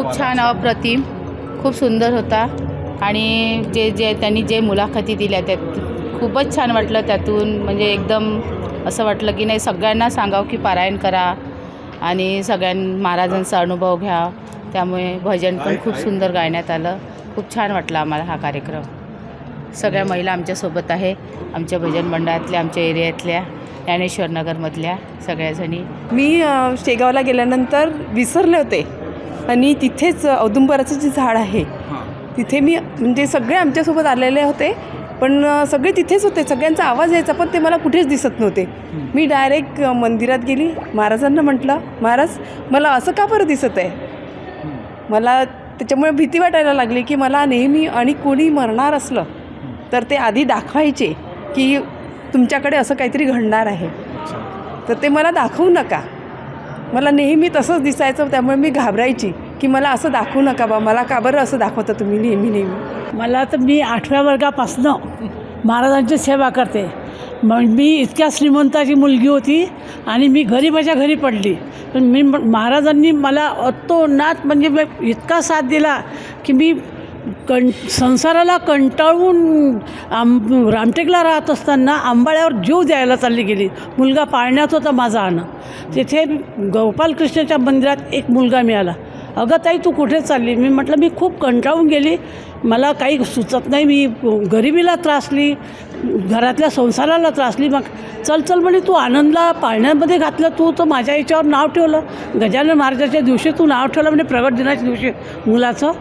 खूप छान अप्रतिम, खूप सुंदर होता आणि जे त्यांनी जे मुलाखती दिल्या त्यात खूपच छान वाटलं. त्यातून म्हणजे एकदम असं वाटलं की नाही सगळ्यांना सांगावं की पारायण करा आणि महाराजांचा अनुभव घ्या. त्यामुळे भजन पण खूप सुंदर गायण्यात आलं. खूप छान वाटलं आम्हाला हा कार्यक्रम. सगळ्या महिला आमच्यासोबत आहे, आमच्या भजन मंडळातल्या, आमच्या एरियातल्या, ज्ञानेश्वर नगरमधल्या सगळ्याजणी. मी शेगावला गेल्यानंतर विसरले होते आणि तिथेच औदुंबराचं जे झाड आहे तिथे मी म्हणजे सगळे आमच्यासोबत आलेले होते, पण सगळे तिथेच होते. सगळ्यांचा आवाज यायचा पण ते मला कुठेच दिसत नव्हते. मी डायरेक्ट मंदिरात गेली, महाराजांना म्हटलं, महाराज मला असं का बरं दिसत आहे. मला त्याच्यामुळे भीती वाटायला लागली की मला नेहमी आणि कोणी मरणार असलं तर ते आधी दाखवायचे की तुमच्याकडे असं काहीतरी घडणार आहे, तर ते मला दाखवू नका. मला नेहमी तसंच दिसायचं, त्यामुळे मी घाबरायची की मला असं दाखवू नका बा, मला का बरं असं दाखवता तुम्ही नेहमी. मला तर मी 8व्या वर्गापासनं महाराजांची सेवा करते. मग मी इतक्या श्रीमंताची मुलगी होती आणि मी गरिबाच्या घरी पडली, पण महाराजांनी मला अतोनात म्हणजे इतका साथ दिला की मी संसाराला कंटाळून रामटेकला राहत असताना आंबाळ्यावर जीव द्यायला चालली गेली. मुलगा पाळण्यात होता माझा. तिथे गोपालकृष्णाच्या मंदिरात एक मुलगा मिळाला. अगं ताई तू कुठे चालली. मी म्हटलं मी खूप कंटाळून गेली, मला काही सुचत नाही, मी गरिबीला त्रासली, घरातल्या संसाराला त्रासली. मग चल म्हणे तू आनंदला पाळण्यामध्ये घातलं, तू तर माझ्या याच्यावर नाव ठेवलं. गजानन महाराजाच्या दिवशी तू नाव ठेवलं म्हणजे प्रगट दिनाच्या दिवशी मुलाचं.